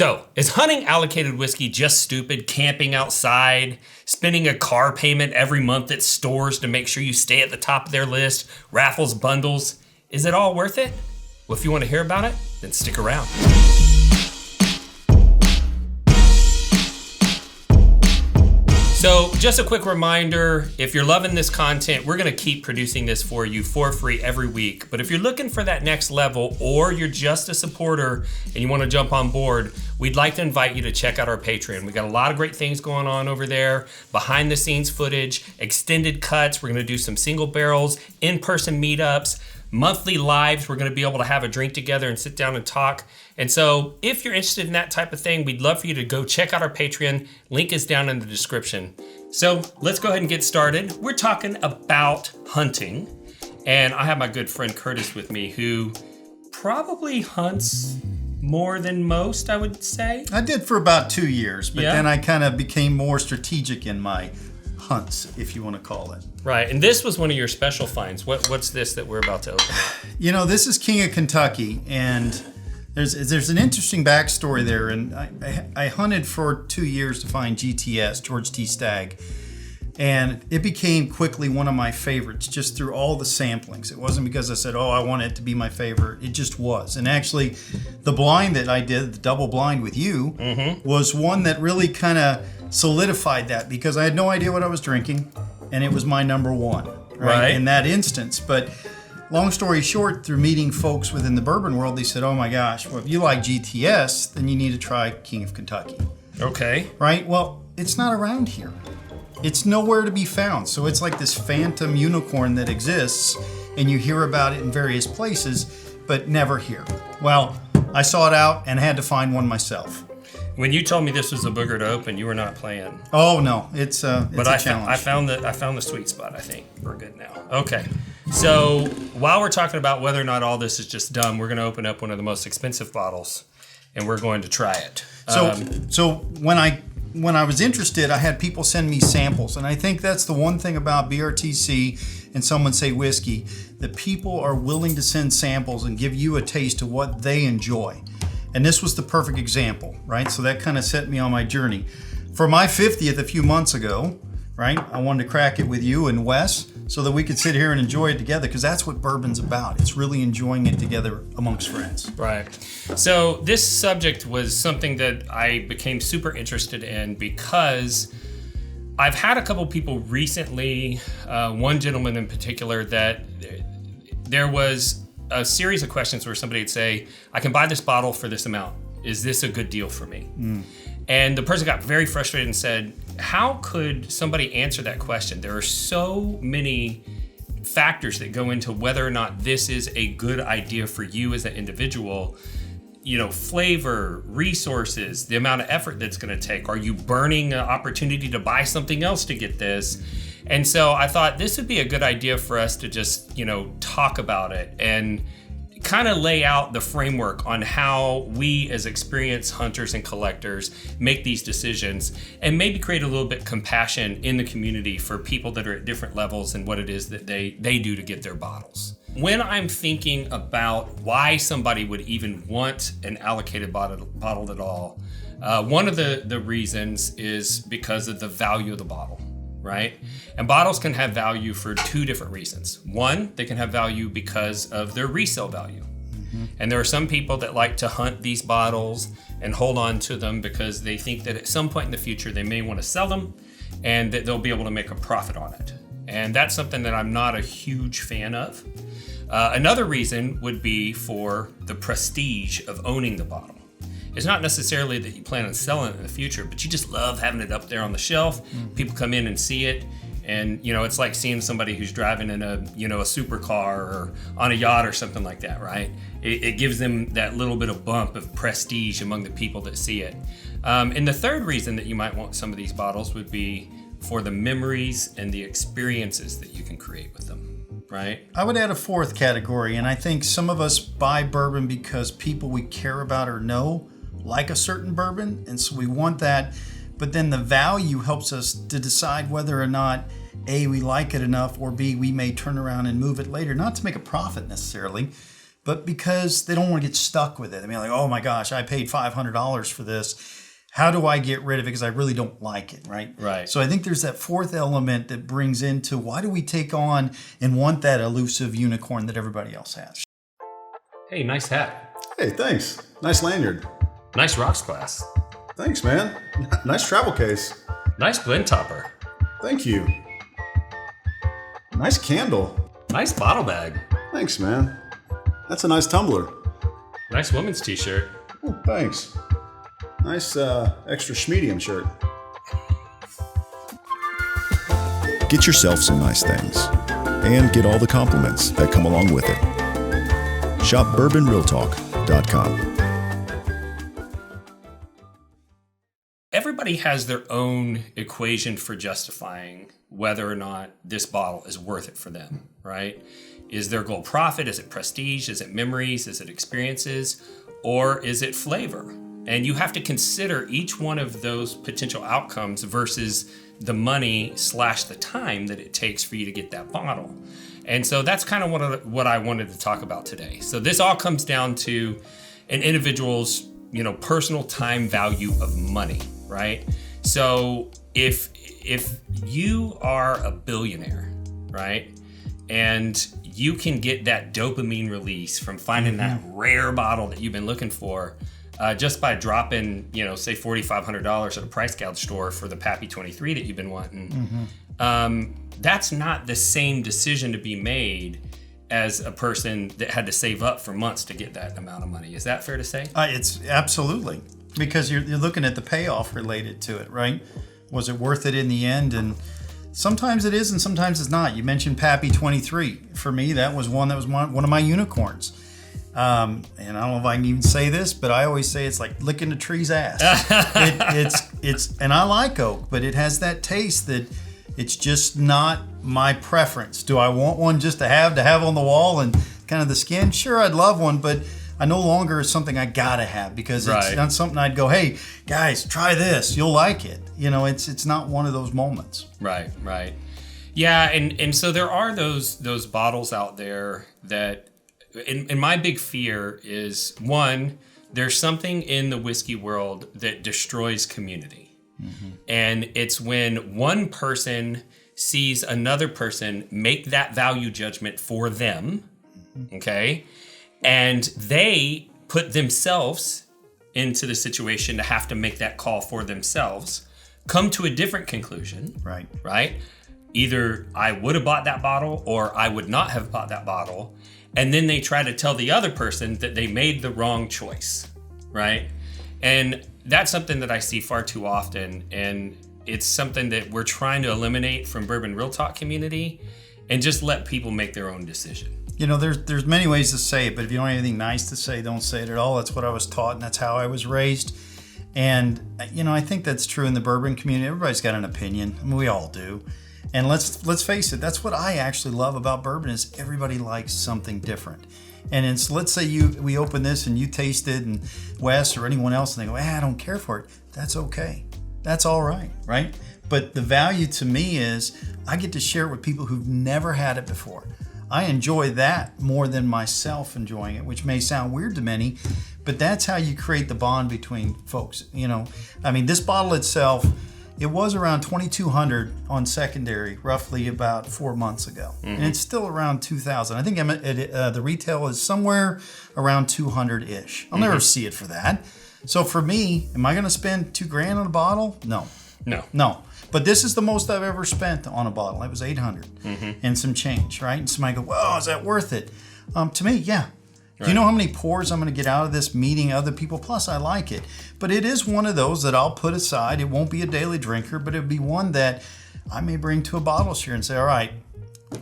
So, is hunting allocated whiskey just stupid? Camping outside, spending a car payment every month at stores to make sure you stay at the top of their list, raffles, bundles? Is it all worth it? Well, if you want to hear about it, then stick around. So just a quick reminder, if you're loving this content, we're going to keep producing this for you for free every week. But if you're looking for that next level, or you're just a supporter and you want to jump on board, we'd like to invite you to check out our Patreon. We got a lot of great things going on over there, behind the scenes footage, extended cuts. We're going to do some single barrels, in-person meetups, monthly lives. We're going to be able to have a drink together and sit down and talk. And so if you're interested in that type of thing, we'd love for you to go check out our Patreon. Link is down in the description. So let's go ahead and get started. We're talking about hunting. And I have my good friend Curtis with me, who probably hunts more than most, I would say. I did for about 2 years, but then I kind of became more strategic in my hunts, if you want to call it. Right, and this was one of your special finds. What's this that we're about to open up? You know, this is King of Kentucky, and there's an interesting backstory there. And I hunted for 2 years to find GTS, George T. Stagg, and it became quickly one of my favorites just through all the samplings. It wasn't because I said, oh, I want it to be my favorite. It just was. And actually, the blind that I did, the double blind with you, was one that really kind of solidified that, because I had no idea what I was drinking, and it was my number one, right? In that instance. But long story short, through meeting folks within the bourbon world, they said, oh my gosh, well, if you like GTS, then you need to try King of Kentucky. Okay. Right? Well, it's not around here. It's nowhere to be found. So it's like this phantom unicorn that exists, and you hear about it in various places, but never here. Well, I sought out and had to find one myself. When you told me this was a booger to open, you were not playing. Oh no, it's a challenge. I found the sweet spot. I think we're good now. Okay, so while we're talking about whether or not all this is just dumb, we're going to open up one of the most expensive bottles, and we're going to try it. So when I was interested, I had people send me samples, and I think that's the one thing about BRTC and Someone Say Whiskey, that people are willing to send samples and give you a taste of what they enjoy. And this was the perfect example, right? So that kind of set me on my journey. For my 50th a few months ago, right, I wanted to crack it with you and Wes so that we could sit here and enjoy it together, because that's what bourbon's about. It's really enjoying it together amongst friends. Right. So this subject was something that I became super interested in because I've had a couple people recently, one gentleman in particular, that there was a series of questions where somebody would say, I can buy this bottle for this amount. Is this a good deal for me? And the person got very frustrated and said, how could somebody answer that question? There are so many factors that go into whether or not this is a good idea for you as an individual. You know, flavor, resources, the amount of effort that's going to take. Are you burning an opportunity to buy something else to get this? And so I thought this would be a good idea for us to just, talk about it and kind of lay out the framework on how we as experienced hunters and collectors make these decisions, and maybe create a little bit of compassion in the community for people that are at different levels and what it is that they do to get their bottles. When I'm thinking about why somebody would even want an allocated bottle at all, one of the reasons is because of the value of the bottle. Right? And bottles can have value for two different reasons. One, they can have value because of their resale value. And there are some people that like to hunt these bottles and hold on to them because they think that at some point in the future they may want to sell them and that they'll be able to make a profit on it. And that's something that I'm not a huge fan of. Another reason would be for the prestige of owning the bottle. It's not necessarily that you plan on selling it in the future, but you just love having it up there on the shelf. People come in and see it. And, it's like seeing somebody who's driving in a supercar or on a yacht or something like that, right? It gives them that little bit of bump of prestige among the people that see it. And the third reason that you might want some of these bottles would be for the memories and the experiences that you can create with them, right? I would add a fourth category, and I think some of us buy bourbon because people we care about or know like a certain bourbon, and so we want that, but then the value helps us to decide whether or not A, we like it enough, or B, we may turn around and move it later, not to make a profit necessarily, but because they don't want to get stuck with it. I mean, like, oh my gosh, I paid $500 for this. How do I get rid of it because I really don't like it, right? Right. So I think there's that fourth element that brings into why do we take on and want that elusive unicorn that everybody else has? Hey, nice hat. Hey, thanks. Nice lanyard. Nice rocks glass. Thanks, man. Nice travel case. Nice blend topper. Thank you. Nice candle. Nice bottle bag. Thanks, man. That's a nice tumbler. Nice woman's t-shirt. Oh, thanks. Nice extra schmedium shirt. Get yourself some nice things and get all the compliments that come along with it. Shop bourbonrealtalk.com. Everybody has their own equation for justifying whether or not this bottle is worth it for them, right? Is their goal profit? Is it prestige? Is it memories? Is it experiences? Or is it flavor? And you have to consider each one of those potential outcomes versus the money / the time that it takes for you to get that bottle. And so that's kind of what I wanted to talk about today. So this all comes down to an individual's, personal time value of money, right? So if you are a billionaire, right, and you can get that dopamine release from finding that rare bottle that you've been looking for, just by dropping, say $4,500 at a price gouge store for the Pappy 23 that you've been wanting, that's not the same decision to be made as a person that had to save up for months to get that amount of money. Is that fair to say? It's absolutely, because you're looking at the payoff related to it, right? Was it worth it in the end? And sometimes it is and sometimes it's not. You mentioned Pappy 23. For me, that was one of my unicorns. And I don't know if I can even say this, but I always say it's like licking a tree's ass. And I like oak, but it has that taste that it's just not my preference. Do I want one just to have on the wall and kind of the skin? Sure, I'd love one, but I no longer is something I gotta have because it's not something I'd go, hey guys, try this, you'll like it. It's not one of those moments. Right. Yeah, and so there are those bottles out there that. And my big fear is, one, there's something in the whiskey world that destroys community. And it's when one person sees another person make that value judgment for them, okay? And they put themselves into the situation to have to make that call for themselves, come to a different conclusion. Right? Either I would have bought that bottle or I would not have bought that bottle. And then they try to tell the other person that they made the wrong choice, right? And that's something that I see far too often. And it's something that we're trying to eliminate from Bourbon Real Talk community and just let people make their own decision. There's many ways to say it, but if you don't have anything nice to say, don't say it at all. That's what I was taught and that's how I was raised. And, I think that's true in the bourbon community. Everybody's got an opinion. I mean, we all do. And let's face it, that's what I actually love about bourbon is everybody likes something different. And let's say we open this and you taste it and Wes or anyone else and they go, I don't care for it. That's okay. That's all right, right? But the value to me is I get to share it with people who've never had it before. I enjoy that more than myself enjoying it, which may sound weird to many, but that's how you create the bond between folks. This bottle itself, it was around $2,200 on secondary, roughly about 4 months ago. And it's still around $2,000. I think the retail is somewhere around $200-ish. I'll never see it for that. So for me, am I going to spend $2,000 on a bottle? No. But this is the most I've ever spent on a bottle. It was $800 and some change, right? And somebody go, well, is that worth it? To me, yeah. Right. Do you know how many pours I'm going to get out of this meeting other people? Plus, I like it. But it is one of those that I'll put aside. It won't be a daily drinker, but it'll be one that I may bring to a bottle share and say, all right,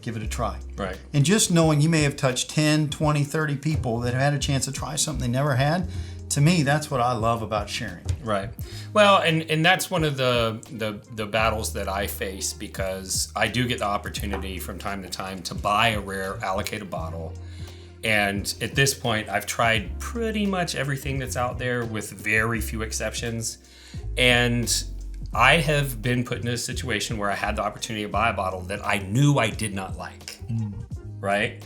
give it a try. Right. And just knowing you may have touched 10, 20, 30 people that have had a chance to try something they never had, to me, that's what I love about sharing. Right. Well, and that's one of the battles that I face because I do get the opportunity from time to time to buy a rare allocated bottle. And at this point, I've tried pretty much everything that's out there with very few exceptions. And I have been put in a situation where I had the opportunity to buy a bottle that I knew I did not like. Right?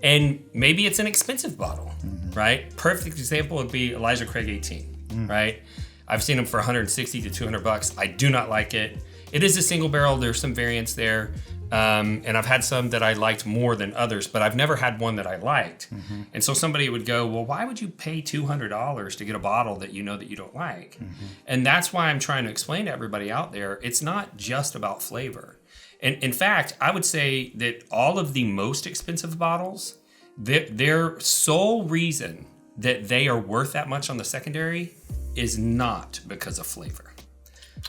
And maybe it's an expensive bottle, right? Perfect example would be Elijah Craig 18, right? I've seen them for $160 to $200. I do not like it. It is a single barrel. There's some variants there. And I've had some that I liked more than others, but I've never had one that I liked. And so somebody would go, well, why would you pay $200 to get a bottle that you know that you don't like? And that's why I'm trying to explain to everybody out there, it's not just about flavor. And in fact, I would say that all of the most expensive bottles, their sole reason that they are worth that much on the secondary is not because of flavor.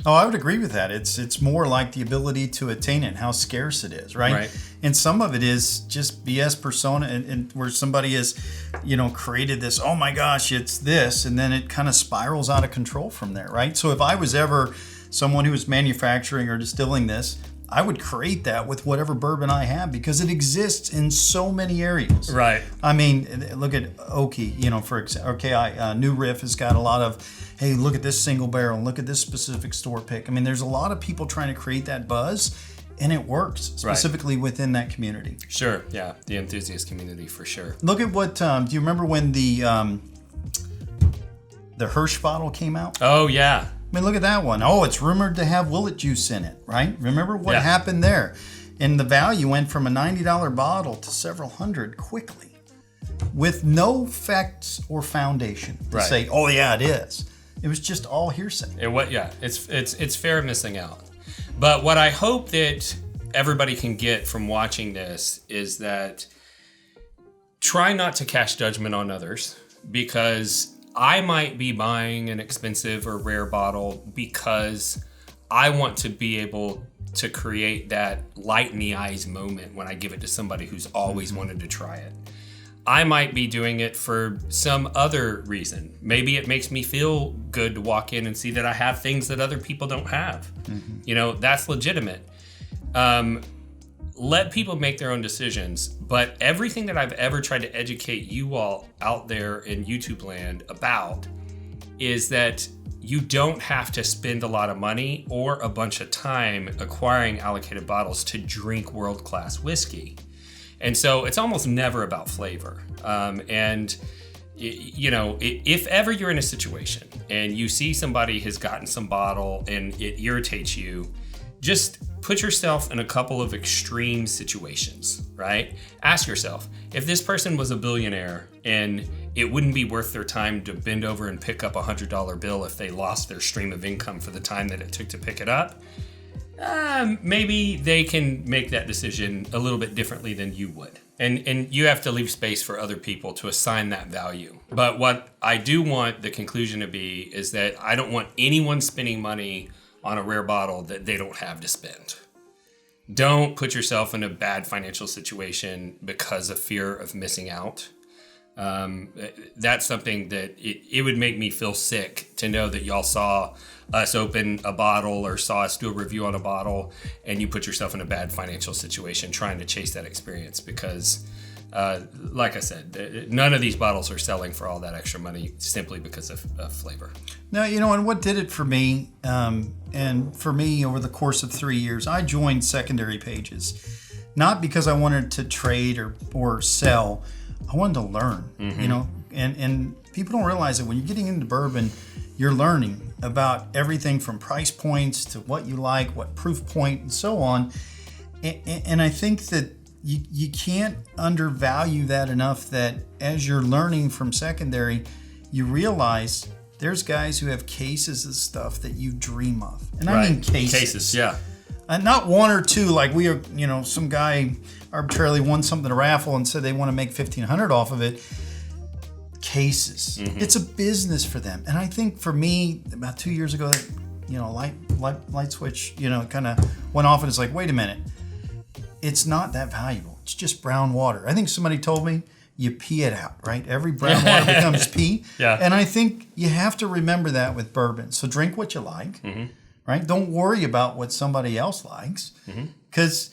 Oh, I would agree with that. It's more like the ability to attain it and how scarce it is, right? And some of it is just BS persona, and where somebody has, created this, oh my gosh, it's this, and then it kind of spirals out of control from there, right? So if I was ever someone who was manufacturing or distilling this, I would create that with whatever bourbon I have because it exists in so many areas. Right. I mean, look at Oki, for example, New Riff has got a lot of, hey, look at this single barrel, look at this specific store pick. I mean, there's a lot of people trying to create that buzz, and it works, specifically within that community. Sure, yeah, the enthusiast community for sure. Look at what, do you remember when the Hirsch bottle came out? Oh, yeah. I mean, look at that one. Oh, it's rumored to have willet juice in it, right? Remember what happened there? And the value went from a $90 bottle to several hundred quickly with no facts or foundation to say, oh, yeah, it is. It was just all hearsay. It's fair missing out. But what I hope that everybody can get from watching this is that try not to cast judgment on others, because I might be buying an expensive or rare bottle because I want to be able to create that light in the eyes moment when I give it to somebody who's always wanted to try it. I might be doing it for some other reason. Maybe it makes me feel good to walk in and see that I have things that other people don't have. That's legitimate. Let people make their own decisions, but everything that I've ever tried to educate you all out there in YouTube land about is that you don't have to spend a lot of money or a bunch of time acquiring allocated bottles to drink world-class whiskey. And so it's almost never about flavor. If ever you're in a situation and you see somebody has gotten some bottle and it irritates you, just put yourself in a couple of extreme situations, right? Ask yourself, if this person was a billionaire and it wouldn't be worth their time to bend over and pick up a $100 bill if they lost their stream of income for the time that it took to pick it up, maybe they can make that decision a little bit differently than you would. And you have to leave space for other people to assign that value. But what I do want the conclusion to be is that I don't want anyone spending money on a rare bottle that they don't have to spend. Don't put yourself in a bad financial situation because of fear of missing out. That's something that it would make me feel sick to know that y'all saw us open a bottle or saw us do a review on a bottle and you put yourself in a bad financial situation trying to chase that experience because, like I said, none of these bottles are selling for all that extra money simply because of flavor. Now, and what did it for me, and for me over the course of 3 years, I joined secondary pages, not because I wanted to trade or sell. I wanted to learn, and people don't realize that when you're getting into bourbon, you're learning about everything from price points to what you like, what proof point, and so on. And I think that you can't undervalue that enough, that as you're learning from secondary, you realize there's guys who have cases of stuff that you dream of. And I mean cases. Cases, yeah. And not one or two, like we are, some guy arbitrarily won something at a raffle and said they want to make $1,500 off of it. Cases. It's a business for them. And I think for me, about 2 years ago, light switch, kind of went off, and it's like, wait a minute. It's not that valuable. It's just brown water. I think somebody told me you pee it out, right? Every brown water becomes pee. Yeah. And I think you have to remember that with bourbon. So drink what you like, right? Don't worry about what somebody else likes, because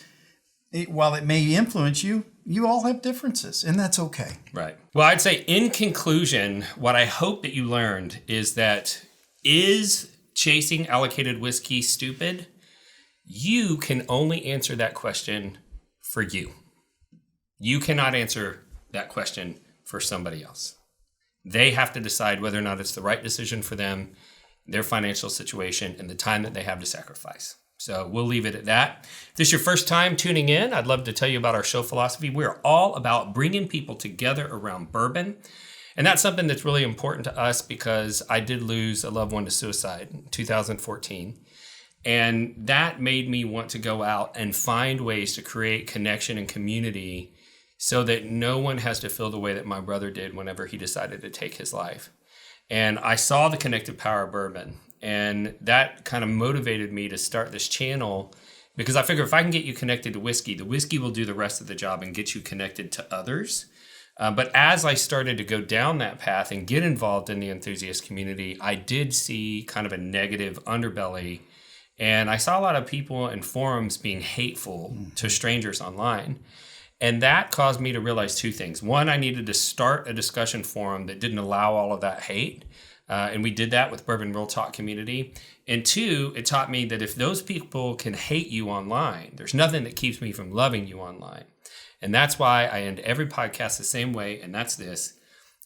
while it may influence you, you all have differences, and that's okay. Right. Well, I'd say in conclusion, what I hope that you learned is that is chasing allocated whiskey stupid? You can only answer that question for you. You cannot answer that question for somebody else. They have to decide whether or not it's the right decision for them, their financial situation, and the time that they have to sacrifice. So we'll leave it at that. If this is your first time tuning in, I'd love to tell you about our show philosophy. We're all about bringing people together around bourbon. And that's something that's really important to us because I did lose a loved one to suicide in 2014. And that made me want to go out and find ways to create connection and community so that no one has to feel the way that my brother did whenever he decided to take his life. And I saw the connective power of bourbon. And that kind of motivated me to start this channel because I figure if I can get you connected to whiskey, the whiskey will do the rest of the job and get you connected to others. But as I started to go down that path and get involved in the enthusiast community, I did see kind of a negative underbelly. And I saw a lot of people in forums being hateful to strangers online. And that caused me to realize two things. One, I needed to start a discussion forum that didn't allow all of that hate. And we did that with Bourbon Real Talk community. And two, it taught me that if those people can hate you online, there's nothing that keeps me from loving you online. And that's why I end every podcast the same way, and that's this.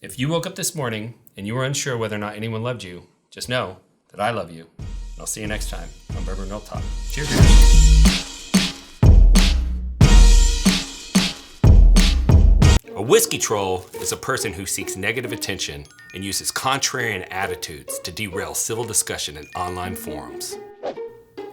If you woke up this morning and you were unsure whether or not anyone loved you, just know that I love you. And I'll see you next time on Bourbon Real Talk. Cheers. A whiskey troll is a person who seeks negative attention and uses contrarian attitudes to derail civil discussion in online forums.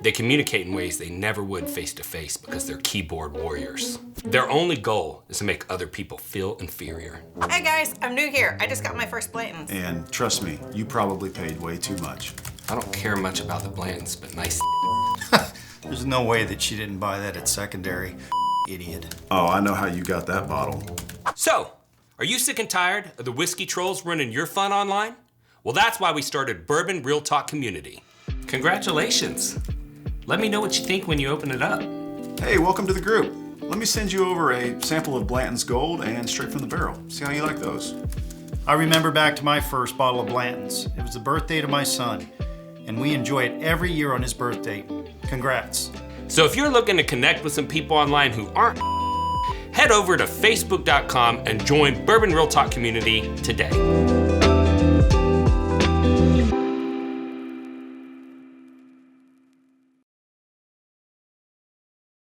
They communicate in ways they never would face-to-face because they're keyboard warriors. Their only goal is to make other people feel inferior. Hey guys, I'm new here. I just got my first blantons. And trust me, you probably paid way too much. I don't care much about the blends, but nice. There's no way that she didn't buy that at secondary. Idiot. Oh, I know how you got that bottle. So, are you sick and tired of the whiskey trolls running your fun online? Well, that's why we started Bourbon Real Talk Community. Congratulations. Let me know what you think when you open it up. Hey, welcome to the group. Let me send you over a sample of Blanton's Gold and straight from the barrel. See how you like those. I remember back to my first bottle of Blanton's. It was the birthday to my son, and we enjoy it every year on his birthday. Congrats. So if you're looking to connect with some people online who aren't, head over to facebook.com and join Bourbon Real Talk Community today.